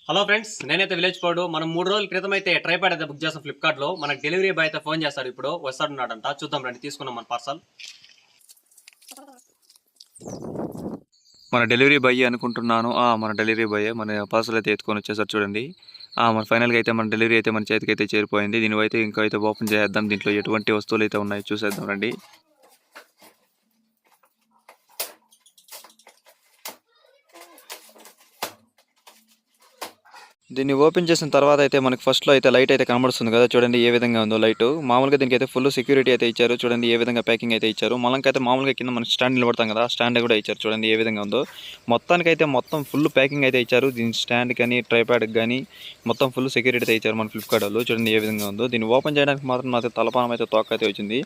Hello friends, నేనైతే village code మనం 3 రోజుల క్రితం అయితే ట్రైపాడ్ అయితే బుక్ చేస్తాం ఫ్లిప్కార్ట్ లో. మనకు డెలివరీ బాయ్ అయితే ఫోన్ చేస్తాడు, ఇప్పుడు వస్తాడున్నాడంట. చూద్దాం రండి, తీసుకున్నాం మన పార్సల్. మన డెలివరీ బాయ్ అనుకుంటున్నాను. మన డెలివరీ బాయ్ మన పార్సల్ అయితే ఎత్తుకొని వచ్చేసారు చూడండి. మన ఫైనల్గా అయితే మన డెలివరీ అయితే మన చేతికి అయితే చేరిపోయింది. దీని అయితే ఇంకా అయితే ఓపెన్ చేద్దాం. దీంట్లో ఎటువంటి వస్తువులు అయితే ఉన్నాయో చూసేద్దాం రండి. దీన్ని ఓపెన్ చేసిన తర్వాత అయితే మనకి ఫస్ట్లో అయితే లైట్ అయితే కనబడుతుంది కదా, చూడండి ఏ విధంగా ఉందో లైట్. మామూలుగా దీనికి అయితే ఫుల్ సెక్యూరిటీ అయితే ఇచ్చారు, చూడండి ఏ విధంగా ప్యాకింగ్ అయితే ఇచ్చారు. మనకైతే మామూలుగా కింద మనకి స్టాండ్ నిలబడతాం కదా, స్టాండ్ కూడా ఇచ్చారు, చూడండి ఏ విధంగా ఉందో. మొత్తానికైతే మొత్తం ఫుల్ ప్యాకింగ్ అయితే ఇచ్చారు. దీని స్టాండ్ కానీ ట్రైపాడ్కి కానీ మొత్తం ఫుల్ సెక్యూరిటీ అయితే ఇచ్చారు మన ఫ్లిప్కార్ట్ వాళ్ళు. చూడండి ఏ విధంగా ఉందో. దీన్ని ఓపెన్ చేయడానికి మాత్రం మాత్రం తలపానం అయితే తోక అయితే వచ్చింది.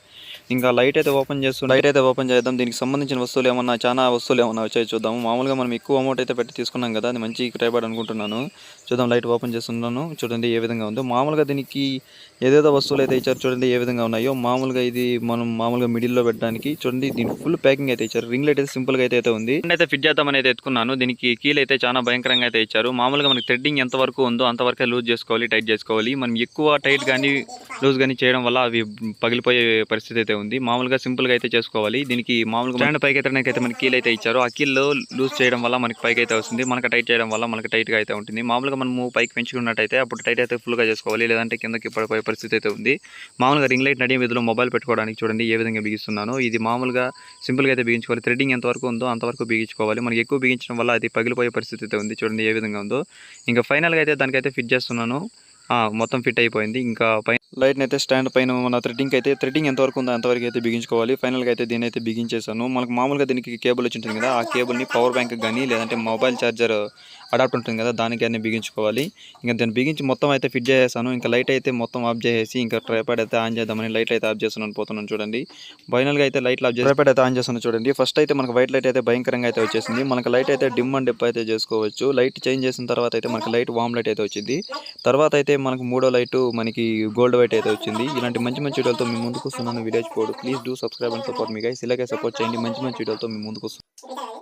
ఇంకా లైట్ అయితే ఓపెన్ చేద్దాం. దీనికి సంబంధించిన వస్తువులు ఏమన్నా, చాలా వస్తువులు ఏమన్నా వచ్చాయి చూద్దాము. మామూలుగా మనం ఎక్కువ అమౌంట్ అయితే పెట్టి తీసుకున్నాం కదా, అది మంచి ట్రైపాడ్ అనుకుంటున్నాను. చూద్దాం, లైట్ ఓపెన్ చేస్తున్నాను, చూడండి ఏ విధంగా ఉందో. మామూలుగా దీనికి ఏదేదో వస్తువులు అయితే ఇచ్చారు, చూడండి ఏ విధంగా ఉన్నాయో. మామూలుగా ఇది మనం మామూలుగా మిడిల్లో పెట్టడానికి, చూడండి దీనికి ఫుల్ ప్యాకింగ్ అయితే ఇచ్చారు. రింగ్ లైట్ అయితే సింపుల్ గా అయితే ఉంది. అయితే ఫిట్ చేద్దామని అయితే ఎత్తుకున్నాను. దీనికి కీలు అయితే చాలా భయంకరంగా అయితే ఇచ్చారు. మామూలుగా మనకి థ్రెడ్డింగ్ ఎంత వరకు ఉందో అంతవరకే లూజ్ చేసుకోవాలి, టైట్ చేసుకోవాలి. మనం ఎక్కువ టైట్ కానీ లూజ్ కానీ చేయడం వల్ల అవి పగిలిపోయే పరిస్థితి అయితే ఉంది. మామూలుగా సింపుల్ గా అయితే చేసుకోవాలి. దీనికి మామూలుగా స్టాండ్ పైకి ఎత్తడానికి అయితే మనకి కీలు అయితే ఇచ్చారు. ఆ కీల్లో లూజ్ చేయడం వల్ల మనకి పైకి అయితే వస్తుంది, మనకి టైట్ చేయడం వల్ల మనకి టైట్ గా అయితే ఉంటుంది. మామూలుగా మనము పైకి పెంచుకున్నట్టయితే అప్పుడు టైట్ అయితే ఫుల్గా చేసుకోవాలి, లేదంటే కిందకి పడిపోయే పరిస్థితి అయితే ఉంది. మామూలుగా రింగ్ లైట్ నడి మీదలో మొబైల్ పెట్టుకోవడానికి చూడండి ఏ విధంగా బిగిస్తున్నాను. ఇది మామూలుగా సింపుల్గా అయితే బిగించుకోవాలి. థ్రెడ్డింగ్ ఎంతవరకు ఉందో అంతవరకు బిగించుకోవాలి. మనకి ఎక్కువ బిగించడం వల్ల అది పగిలిపోయే పరిస్థితి అయితే ఉంది, చూడండి ఏ విధంగా ఉందో. ఇంకా ఫైనల్గా అయితే దానికైతే ఫిట్ చేస్తున్నాను. మొత్తం ఫిట్ అయిపోయింది. ఇంకా పైన లైట్ని అయితే స్టాండ్ పైన మన థ్రెడ్డింగ్ ఎంతవరకు ఉందో అంతవరకు అయితే బిగించుకోవాలి. ఫైనల్గా అయితే దీని అయితే బిగించేసాను. మనకు మామూలుగా దీనికి కేబుల్ వచ్చి ఉంటుంది కదా, ఆ కేబుల్ని పవర్ బ్యాంక్ కానీ లేదంటే మొబైల్ ఛార్జర్ అడాప్ట్ ఉంటుంది కదా, దానికి అన్ని బిగించుకోవాలి. ఇంకా దాన్ని బిగించి మొత్తం అయితే ఫిట్ చేసేసాను. ఇంకా లైట్ అయితే మొత్తం ఆఫ్ చేసేసి ఇంకా ట్రైపాడ్ అయితే ఆన్ చేద్దామని లైట్ అయితే ఆఫ్ చేస్తున్నాను, పోతున్నాను చూడండి. ఫైనల్గా అయితే లైట్లు ఆఫ్ చేసి ట్రైపాడ్ అయితే ఆన్ చేస్తున్నాను చూడండి. ఫస్ట్ అయితే మనకు వైట్ లైట్ అయితే భయంకరంగా అయితే వచ్చేసింది. మనకు లైట్ అయితే డిమ్ అండ్ డిప్ అయితే చేసుకోవచ్చు. లైట్ చేంజ్ చేసిన తర్వాత అయితే మనకి లైట్ వామ్ లైట్ అయితే వచ్చింది. తర్వాత అయితే మనకు మూడో లైట్ మనకి గోల్డ్ వైట్ అయితే వచ్చింది. ఇలాంటి మంచి మంచి వీడియోలతో మీ ముందుకు వస్తున్నాను village code. Please do subscribe and support me guys. ఇలాగే సపోర్ట్ చేయండి. మంచి మంచి వీడియోలతో మీ ముందుకు వస్తున్నాను.